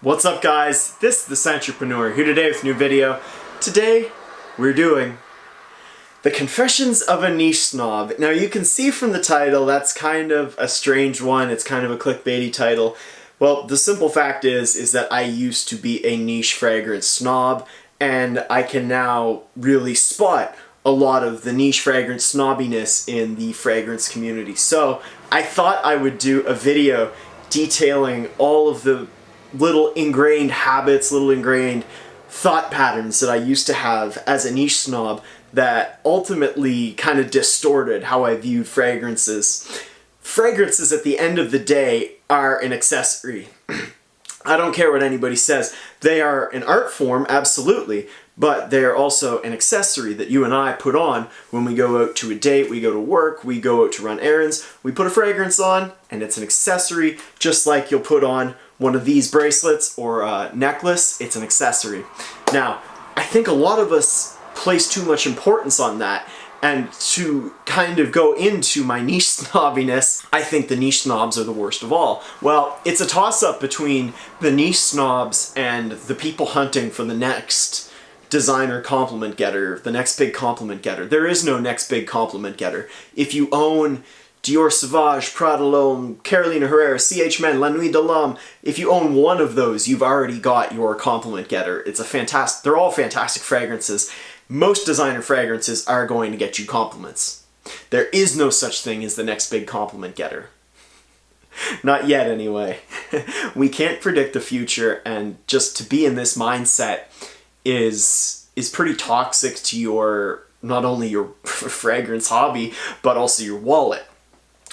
What's up, guys? This is the Centropreneur here today with a new video. Today we're doing the Confessions of a Niche Snob. Now you can see from the title that's kind of a strange one. It's kind of a clickbaity title. Well, the simple fact is that I used to be a niche fragrance snob, and I can now really spot a lot of the niche fragrance snobbiness in the fragrance community. So I thought I would do a video detailing all of the little ingrained habits, little ingrained thought patterns that I used to have as a niche snob that ultimately kind of distorted how I viewed fragrances. Fragrances at the end of the day are an accessory. I don't care what anybody says. They are an art form, absolutely, but they are also an accessory that you and I put on when we go out to a date, we go to work, we go out to run errands, we put a fragrance on, and it's an accessory, just like you'll put on one of these bracelets or a necklace. It's an accessory. Now, I think a lot of us place too much importance on that, and to kind of go into my niche snobbiness, I think the niche snobs are the worst of all. Well, it's a toss-up between the niche snobs and the people hunting for the next designer compliment getter, the next big compliment getter. There is no next big compliment getter. If you own Dior Sauvage, Prada L'Homme, Carolina Herrera, CH Men, La Nuit de l'Homme, if you own one of those, you've already got your compliment getter. It's a fantastic, they're all fantastic fragrances. Most designer fragrances are going to get you compliments. There is no such thing as the next big compliment getter. Not yet, anyway. We can't predict the future, and just to be in this mindset is pretty toxic to your, not only your fragrance hobby, but also your wallet.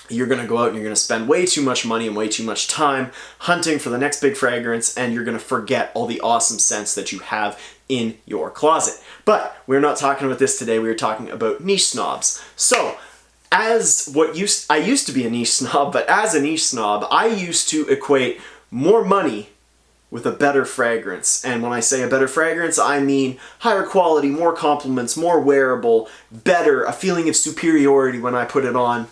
You're going to go out and you're going to spend way too much money and way too much time hunting for the next big fragrance, and you're going to forget all the awesome scents that you have in your closet. But we're not talking about this today. We're talking about niche snobs. So, I used to be a niche snob, but as a niche snob, I used to equate more money with a better fragrance. And when I say a better fragrance, I mean higher quality, more compliments, more wearable, better, a feeling of superiority when I put it on.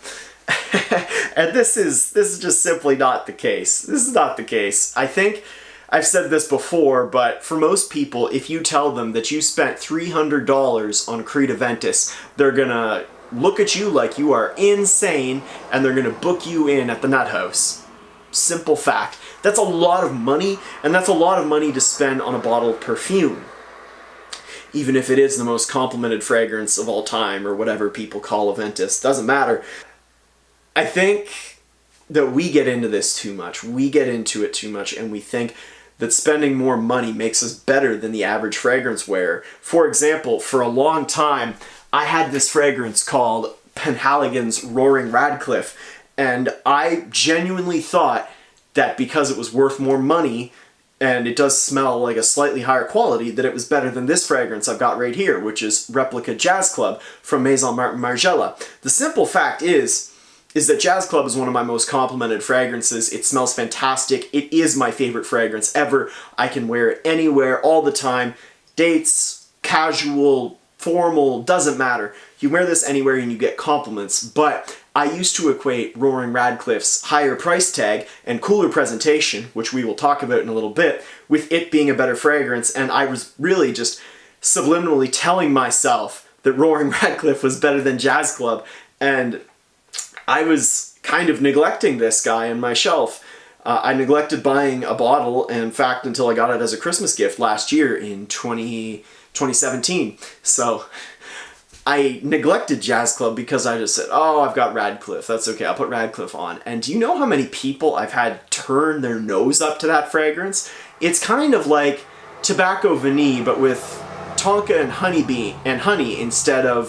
And this is just simply not the case. This is not the case. I think I've said this before, but for most people, if you tell them that you spent $300 on Creed Aventus, they're gonna look at you like you are insane, and they're gonna book you in at the nut house. Simple fact. That's a lot of money, and that's a lot of money to spend on a bottle of perfume. Even if it is the most complimented fragrance of all time, or whatever people call Aventus, doesn't matter. I think that we get into this too much. We get into it too much, and we think that spending more money makes us better than the average fragrance wearer. For example, for a long time, I had this fragrance called Penhaligon's Roaring Radcliffe, and I genuinely thought that because it was worth more money, and it does smell like a slightly higher quality, that it was better than this fragrance I've got right here, which is Replica Jazz Club from Maison Margiela. The simple fact is that Jazz Club is one of my most complimented fragrances. It smells fantastic. It is my favorite fragrance ever. I can wear it anywhere, all the time. Dates, casual, formal, doesn't matter. You wear this anywhere and you get compliments. But I used to equate Roaring Radcliffe's higher price tag and cooler presentation, which we will talk about in a little bit, with it being a better fragrance, and I was really just subliminally telling myself that Roaring Radcliffe was better than Jazz Club, and I was kind of neglecting this guy on my shelf. I neglected buying a bottle, in fact, until I got it as a Christmas gift last year in 2017. So I neglected Jazz Club because I just said, oh, I've got Radcliffe. That's okay, I'll put Radcliffe on. And do you know how many people I've had turn their nose up to that fragrance? It's kind of like Tobacco Vanille, but with tonka and honey instead of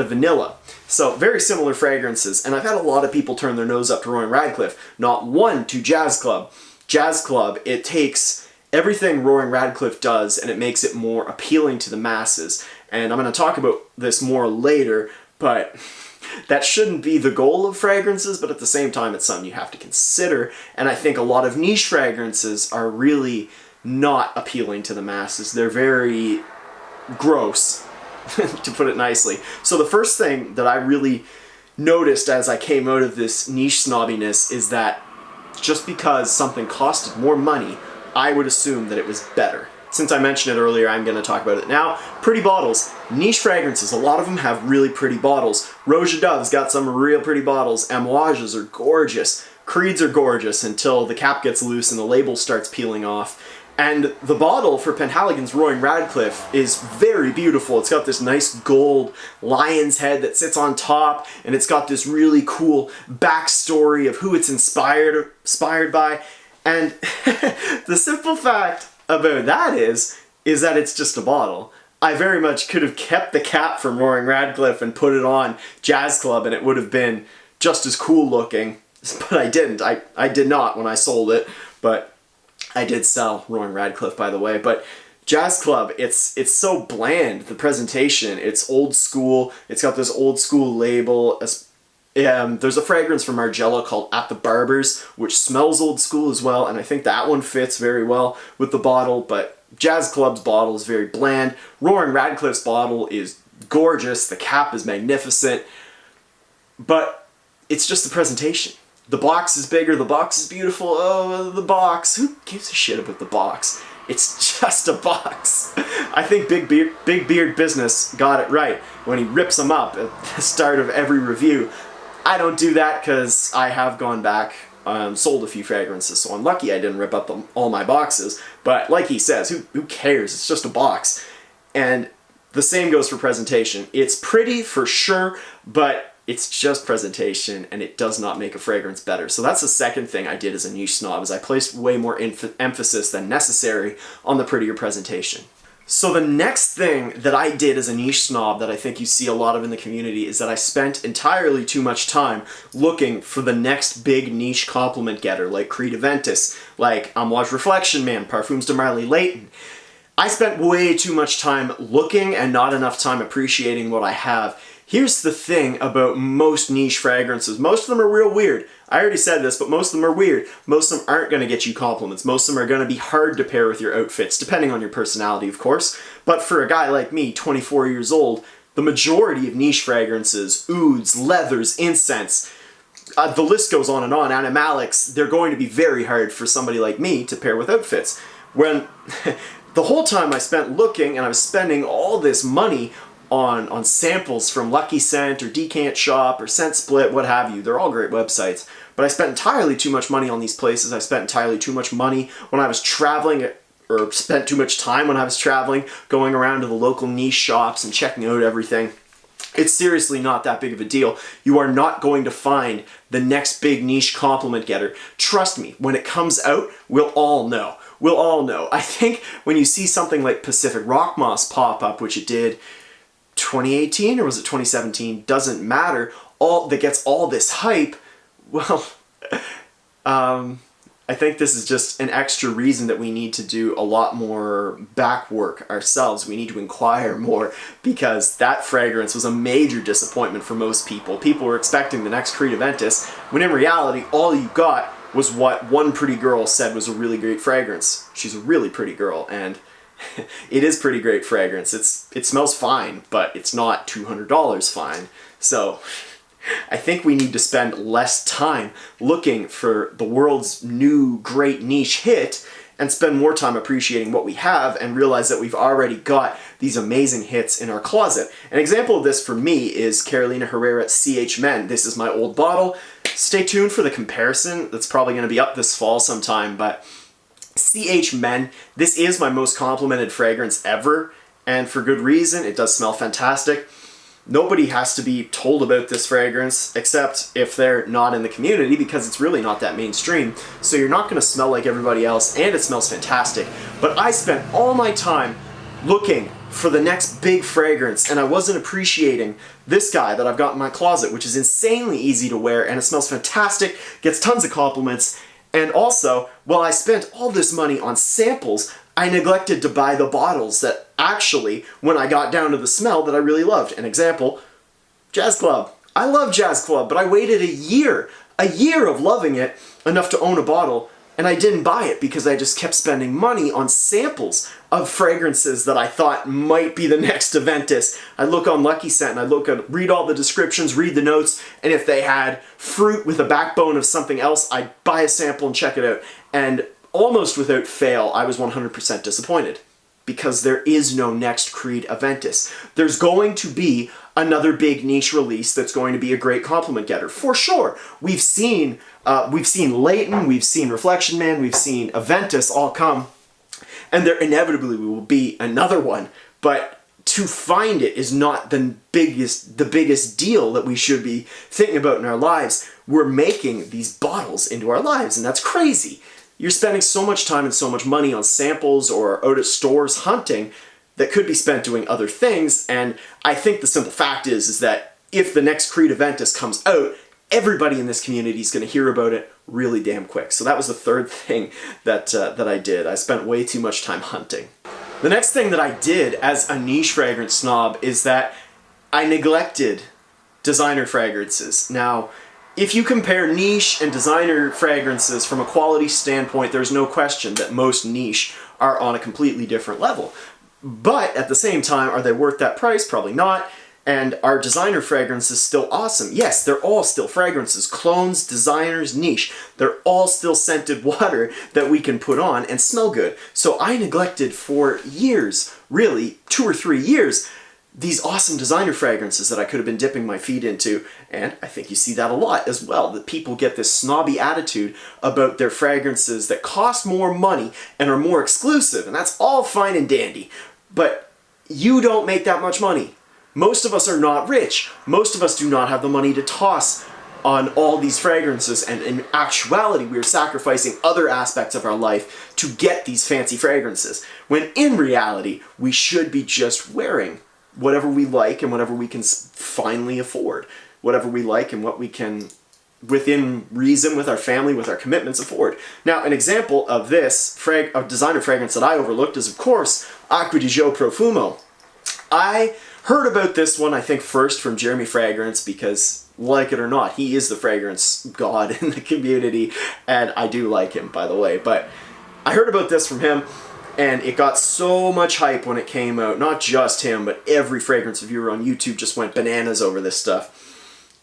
vanilla. So, very similar fragrances, and I've had a lot of people turn their nose up to Roaring Radcliffe, not one to Jazz Club. Jazz Club, it takes everything Roaring Radcliffe does and it makes it more appealing to the masses. And I'm going to talk about this more later, but that shouldn't be the goal of fragrances, but at the same time it's something you have to consider, and I think a lot of niche fragrances are really not appealing to the masses. They're very gross. To put it nicely. So the first thing that I really noticed as I came out of this niche snobbiness is that just because something costed more money, I would assume that it was better. Since I mentioned it earlier, I'm going to talk about it now. Pretty bottles. Niche fragrances. A lot of them have really pretty bottles. Rouge Dove's got some real pretty bottles. Amouages are gorgeous. Creeds are gorgeous until the cap gets loose and the label starts peeling off. And the bottle for Penhaligon's Roaring Radcliffe is very beautiful. It's got this nice gold lion's head that sits on top, and it's got this really cool backstory of who it's inspired by. And the simple fact about that is that it's just a bottle. I very much could have kept the cap from Roaring Radcliffe and put it on Jazz Club, and it would have been just as cool looking, but I didn't. I did not when I sold it, but I did sell Roaring Radcliffe, by the way. But Jazz Club, it's so bland, the presentation. It's old school. It's got this old school label. There's a fragrance from Margiela called At the Barber's, which smells old school as well, and I think that one fits very well with the bottle, but Jazz Club's bottle is very bland. Roaring Radcliffe's bottle is gorgeous. The cap is magnificent, but it's just the presentation. The box is bigger, the box is beautiful. Oh, the box. Who gives a shit about the box? It's just a box. I think Big Beard Business got it right when he rips them up at the start of every review. I don't do that because I have gone back and sold a few fragrances, so I'm lucky I didn't rip up all my boxes. But like he says, who cares? It's just a box. And the same goes for presentation. It's pretty for sure, but it's just presentation, and it does not make a fragrance better. So that's the second thing I did as a niche snob, is I placed way more emphasis than necessary on the prettier presentation. So the next thing that I did as a niche snob that I think you see a lot of in the community is that I spent entirely too much time looking for the next big niche compliment getter, like Creed Aventus, like Amouage Reflection Man, Parfums de Marley Leighton. I spent way too much time looking and not enough time appreciating what I have. Here's the thing about most niche fragrances. Most of them are real weird. I already said this, but most of them are weird. Most of them aren't going to get you compliments. Most of them are going to be hard to pair with your outfits, depending on your personality, of course. But for a guy like me, 24 years old, the majority of niche fragrances, ouds, leathers, incense, the list goes on, animalics, they're going to be very hard for somebody like me to pair with outfits. When the whole time I spent looking, and I was spending all this money on samples from Lucky Scent or Decant Shop or Scent Split, what have you. They're all great websites. But I spent entirely too much money on these places. I spent entirely too much money when I was traveling, or spent too much time when I was traveling, going around to the local niche shops and checking out everything. It's seriously not that big of a deal. You are not going to find the next big niche compliment getter. Trust me, when it comes out, we'll all know. We'll all know. I think when you see something like Pacific Rock Moss pop up, which it did 2018 or was it 2017, doesn't matter, that gets all this hype, well, I think this is just an extra reason that we need to do a lot more back work ourselves. We need to inquire more, because that fragrance was a major disappointment for most people. People were expecting the next Creed Aventus, when in reality all you got was what one pretty girl said was a really great fragrance. She's a really pretty girl, and it is pretty great fragrance. It smells fine, but it's not $200 fine. So I think we need to spend less time looking for the world's new great niche hit and spend more time appreciating what we have and realize that we've already got these amazing hits in our closet. An example of this for me is Carolina Herrera CH Men. This is my old bottle. Stay tuned for the comparison. That's probably going to be up this fall sometime, but CH Men, this is my most complimented fragrance ever, and for good reason. It does smell fantastic. Nobody has to be told about this fragrance except if they're not in the community, because it's really not that mainstream. So you're not going to smell like everybody else, and it smells fantastic. But I spent all my time looking for the next big fragrance, and I wasn't appreciating this guy that I've got in my closet, which is insanely easy to wear, and it smells fantastic, gets tons of compliments. And also, while I spent all this money on samples, I neglected to buy the bottles that actually, when I got down to the smell, that I really loved. An example, Jazz Club. I love Jazz Club, but I waited a year of loving it, enough to own a bottle, and I didn't buy it because I just kept spending money on samples of fragrances that I thought might be the next Aventus. I'd look on Lucky Scent and I'd read all the descriptions, read the notes, and if they had fruit with a backbone of something else, I'd buy a sample and check it out. And almost without fail, I was 100% disappointed. Because there is no next Creed Aventus. There's going to be another big niche release that's going to be a great compliment getter, for sure. We've seen Leighton, we've seen Reflection Man, we've seen Aventus all come, and there inevitably will be another one. But to find it is not the biggest deal that we should be thinking about in our lives. We're making these bottles into our lives, and that's crazy. You're spending so much time and so much money on samples or out at stores hunting that could be spent doing other things, and I think the simple fact is that if the next Creed Aventus comes out, everybody in this community is going to hear about it really damn quick. So that was the third thing that I did. I spent way too much time hunting. The next thing that I did as a niche fragrance snob is that I neglected designer fragrances. Now, if you compare niche and designer fragrances from a quality standpoint, there's no question that most niche are on a completely different level. But at the same time, are they worth that price? Probably not. And are designer fragrances still awesome? Yes, they're all still fragrances. Clones, designers, niche. They're all still scented water that we can put on and smell good. So I neglected for years, really 2 or 3 years, these awesome designer fragrances that I could have been dipping my feet into, and I think you see that a lot as well, that people get this snobby attitude about their fragrances that cost more money and are more exclusive, and that's all fine and dandy, but you don't make that much money. Most of us are not rich. Most of us do not have the money to toss on all these fragrances, and in actuality, we are sacrificing other aspects of our life to get these fancy fragrances, when in reality, we should be just wearing whatever we like and whatever we can finally afford. Whatever we like and what we can, within reason, with our family, with our commitments, afford. Now, an example of this designer fragrance that I overlooked is, of course, Acqua di Gio Profumo. I heard about this one, I think, first from Jeremy Fragrance because, like it or not, he is the fragrance god in the community, and I do like him, by the way. But I heard about this from him, and it got so much hype when it came out. Not just him, but every fragrance reviewer on YouTube just went bananas over this stuff.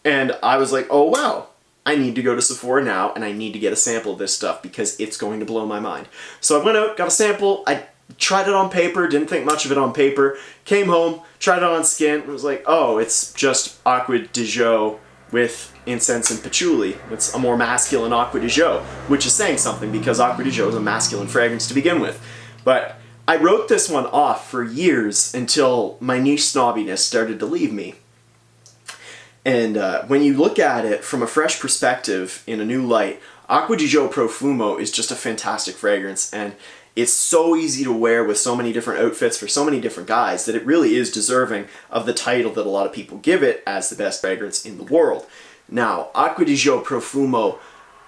And I was like, oh wow, I need to go to Sephora now, and I need to get a sample of this stuff because it's going to blow my mind. So I went out, got a sample, I tried it on paper, didn't think much of it on paper, came home, tried it on skin, and was like, oh, it's just Acqua di Gio with incense and patchouli. It's a more masculine Acqua di Gio, which is saying something because Acqua di Gio is a masculine fragrance to begin with. But I wrote this one off for years until my niche snobbiness started to leave me. And when you look at it from a fresh perspective in a new light, Acqua di Gio Profumo is just a fantastic fragrance, and it's so easy to wear with so many different outfits for so many different guys that it really is deserving of the title that a lot of people give it as the best fragrance in the world. Now, Acqua di Gio Profumo,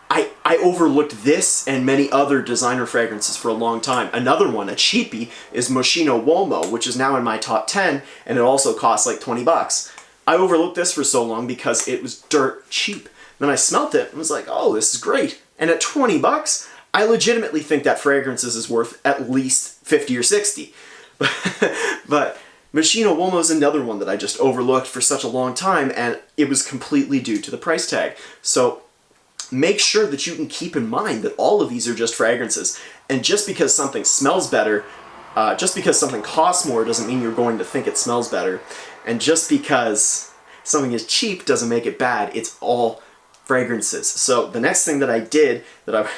I overlooked this and many other designer fragrances for a long time. Another one, a cheapie, is Moschino Uomo, which is now in my top 10, and it also costs like 20 bucks. I overlooked this for so long because it was dirt cheap. Then I smelt it and was like, oh, this is great. And at 20 bucks, I legitimately think that fragrance is worth at least 50 or 60. But Moschino Uomo is another one that I just overlooked for such a long time, and it was completely due to the price tag. So make sure that you can keep in mind that all of these are just fragrances, and just because something smells better, just because something costs more doesn't mean you're going to think it smells better, and just because something is cheap doesn't make it bad. It's all fragrances. So the next thing that I did, that I,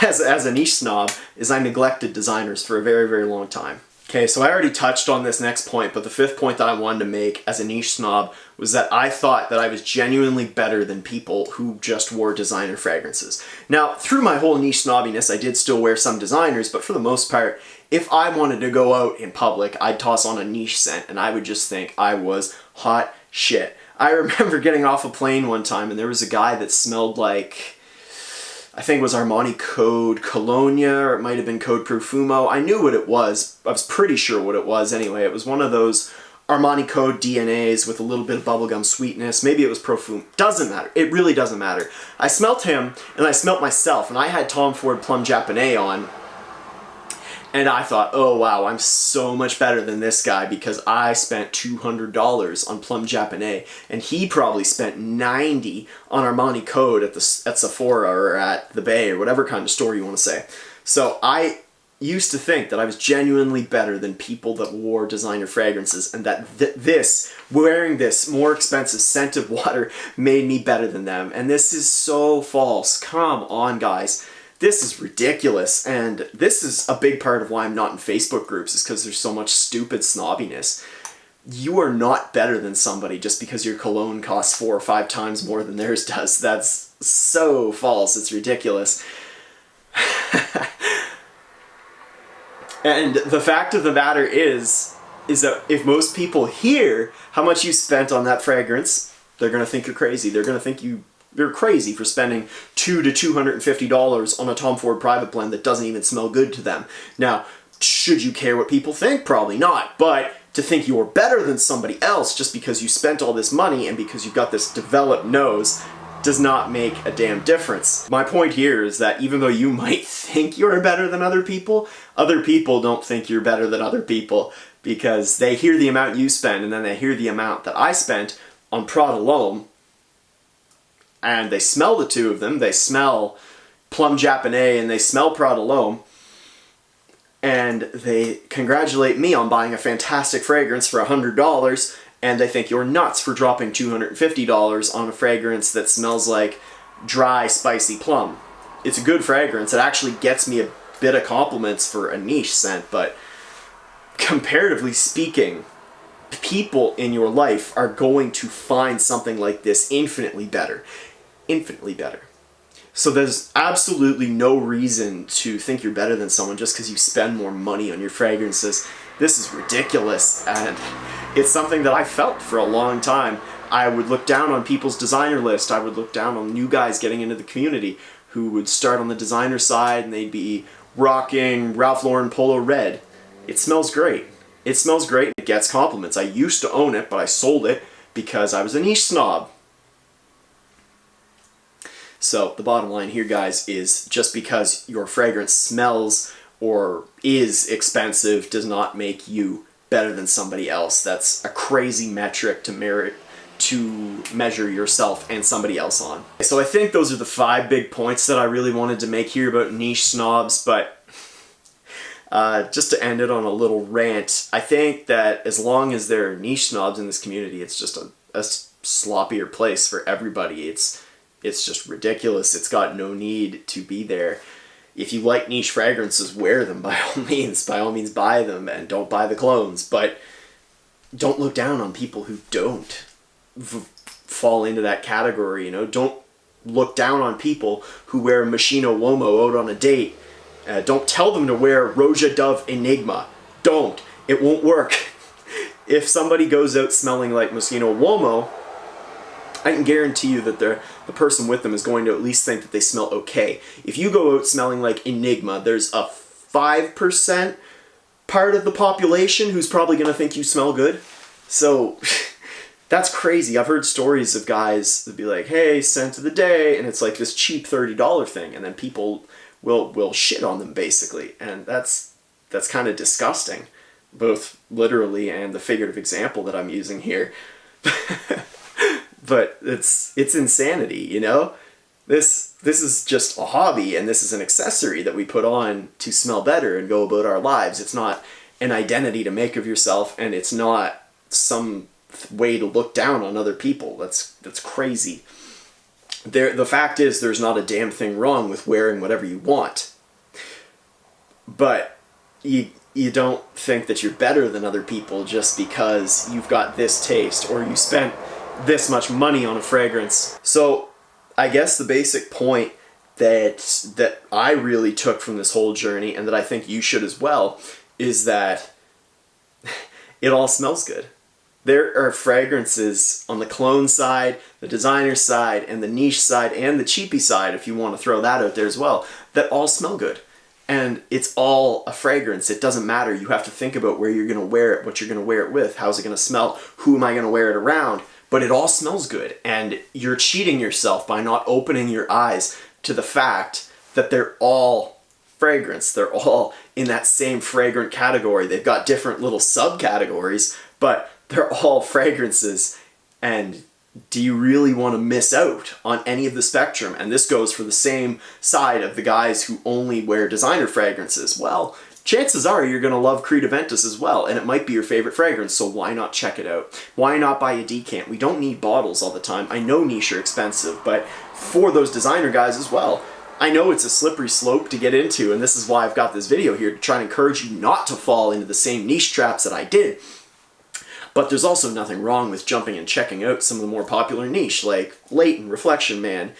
as a niche snob, is I neglected designers for a very, very long time. Okay, so I already touched on this next point, but the fifth point that I wanted to make as a niche snob was that I thought that I was genuinely better than people who just wore designer fragrances. Now, through my whole niche snobbiness, I did still wear some designers, but for the most part, if I wanted to go out in public, I'd toss on a niche scent, and I would just think I was hot shit. I remember getting off a plane one time, and there was a guy that smelled like, I think it was Armani Code Colonia, or it might have been Code Profumo. I knew what it was. I was pretty sure what it was anyway. It was one of those Armani Code DNAs with a little bit of bubblegum sweetness. Maybe it was Profumo. Doesn't matter. It really doesn't matter. I smelt him, and I smelt myself, and I had Tom Ford Plum Japonais on. And I thought, oh wow, I'm so much better than this guy because I spent $200 on Plum Japonais, and he probably spent $90 on Armani Code at Sephora or at the Bay or whatever kind of store you want to say. So I used to think that I was genuinely better than people that wore designer fragrances, and that wearing this more expensive scented water made me better than them. And this is so false. Come on, guys. This is ridiculous, and this is a big part of why I'm not in Facebook groups, is because there's so much stupid snobbiness. You are not better than somebody just because your cologne costs 4 or 5 times more than theirs does. That's so false. It's ridiculous. And the fact of the matter is that if most people hear how much you spent on that fragrance, they're going to think you're crazy. They're going to think you're crazy for spending $200 to $250 on a Tom Ford private blend that doesn't even smell good to them. Now, should you care what people think? Probably not. But to think you're better than somebody else just because you spent all this money and because you've got this developed nose does not make a damn difference. My point here is that even though you might think you're better than other people don't think you're better than other people, because they hear the amount you spend and then they hear the amount that I spent on Prada alone, and they smell the two of them. They smell Plum Japonais and they smell Prada alone, and they congratulate me on buying a fantastic fragrance for $100, and they think you're nuts for dropping $250 on a fragrance that smells like dry, spicy plum. It's a good fragrance. It actually gets me a bit of compliments for a niche scent, but comparatively speaking, people in your life are going to find something like this infinitely better. Infinitely better. So there's absolutely no reason to think you're better than someone just because you spend more money on your fragrances. This is ridiculous, and it's something that I felt for a long time. I would look down on people's designer list. I would look down on new guys getting into the community who would start on the designer side and they'd be rocking Ralph Lauren Polo Red. It smells great. It smells great. It gets compliments. I used to own it, but I sold it because I was a niche snob. So the bottom line here, guys, is just because your fragrance smells or is expensive does not make you better than somebody else. That's a crazy metric to measure yourself and somebody else on. So I think those are the 5 big points that I really wanted to make here about niche snobs, but just to end it on a little rant, I think that as long as there are niche snobs in this community, it's just a sloppier place for everybody. It's just ridiculous. It's got no need to be there. If you like niche fragrances, wear them by all means. By all means, buy them, and don't buy the clones. But don't look down on people who don't fall into that category. You know, don't look down on people who wear Moschino Uomo out on a date. Don't tell them to wear Roja Dove Enigma. Don't. It won't work. If somebody goes out smelling like Moschino Uomo, I can guarantee you that the person with them is going to at least think that they smell okay. If you go out smelling like Enigma, there's a 5% part of the population who's probably going to think you smell good. So that's crazy. I've heard stories of guys that be like, hey, scent of the day, and it's like this cheap $30 thing, and then people will shit on them basically, and that's kind of disgusting, both literally and the figurative example that I'm using here. But it's insanity, you know? This is just a hobby, and this is an accessory that we put on to smell better and go about our lives. It's not an identity to make of yourself, and it's not some way to look down on other people. That's crazy. The fact is, there's not a damn thing wrong with wearing whatever you want. But you don't think that you're better than other people just because you've got this taste or you spent this much money on a fragrance. So I guess the basic point that I really took from this whole journey, and that I think you should as well, is that it all smells good. There are fragrances on the clone side, the designer side, and the niche side, and the cheapy side, if you want to throw that out there as well, that all smell good. And it's all a fragrance. It doesn't matter. You have to think about where you're going to wear it, what you're going to wear it with, how's it going to smell, who am I going to wear it around. But it all smells good, and you're cheating yourself by not opening your eyes to the fact that they're all fragrance. They're all in that same fragrant category. They've got different little subcategories, but they're all fragrances, and do you really want to miss out on any of the spectrum? And this goes for the same side of the guys who only wear designer fragrances. Well, chances are you're going to love Creed Aventus as well, and it might be your favorite fragrance, so why not check it out? Why not buy a decant? We don't need bottles all the time. I know niche are expensive, but for those designer guys as well, I know it's a slippery slope to get into, and this is why I've got this video here, to try and encourage you not to fall into the same niche traps that I did. But there's also nothing wrong with jumping and checking out some of the more popular niche, like Leighton, Reflection Man,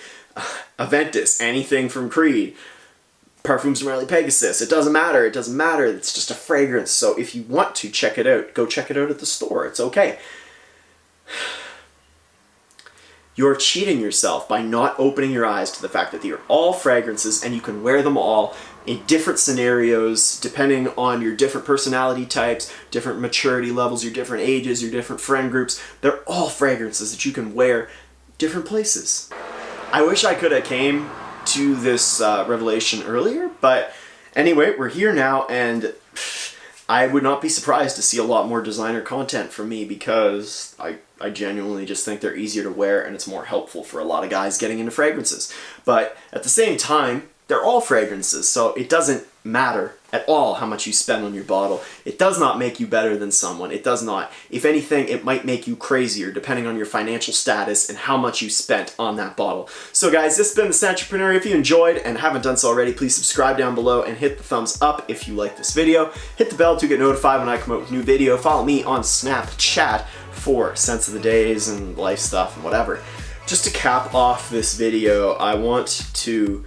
Aventus, anything from Creed, Parfums de Marly Pegasus. It doesn't matter. It doesn't matter. It's just a fragrance. So if you want to check it out, go check it out at the store. It's okay. You're cheating yourself by not opening your eyes to the fact that they are all fragrances and you can wear them all in different scenarios, depending on your different personality types, different maturity levels, your different ages, your different friend groups. They're all fragrances that you can wear different places. I wish I could have came to this revelation earlier, but anyway, we're here now, and I would not be surprised to see a lot more designer content from me, because I genuinely just think they're easier to wear and it's more helpful for a lot of guys getting into fragrances. But at the same time, they're all fragrances, so it doesn't matter at all how much you spend on your bottle. It does not make you better than someone. It does not. If anything, it might make you crazier depending on your financial status and how much you spent on that bottle. So guys, this has been the Snatcherpreneur. If you enjoyed and haven't done so already, please subscribe down below and hit the thumbs up if you like this video. Hit the bell to get notified when I come out with a new video. Follow me on Snapchat for Sense of the Days and life stuff and whatever. Just to cap off this video, I want to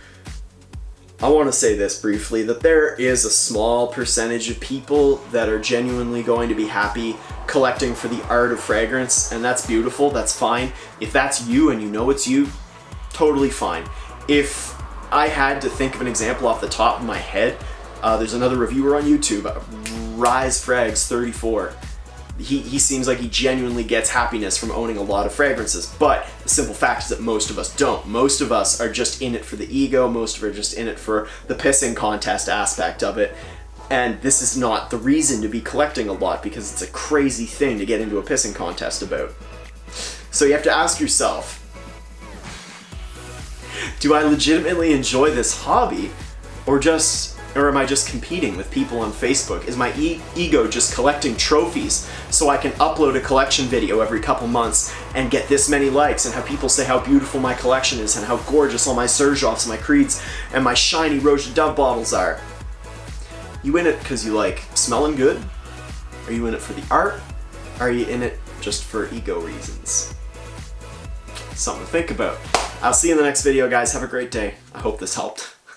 say this briefly, that there is a small percentage of people that are genuinely going to be happy collecting for the art of fragrance, and that's beautiful, that's fine. If that's you and you know it's you, totally fine. If I had to think of an example off the top of my head, there's another reviewer on YouTube, Rise Frags 34. He seems like he genuinely gets happiness from owning a lot of fragrances, but the simple fact is that most of us don't. Most of us are just in it for the ego, most of us are just in it for the pissing contest aspect of it, and this is not the reason to be collecting a lot, because it's a crazy thing to get into a pissing contest about. So you have to ask yourself, do I legitimately enjoy this hobby, or am I just competing with people on Facebook? Is my ego just collecting trophies so I can upload a collection video every couple months and get this many likes and have people say how beautiful my collection is and how gorgeous all my Serjoffs, my Creeds, and my shiny Roche de Dove bottles are? You in it because you like smelling good? Are you in it for the art? Are you in it just for ego reasons? Something to think about. I'll see you in the next video, guys. Have a great day. I hope this helped.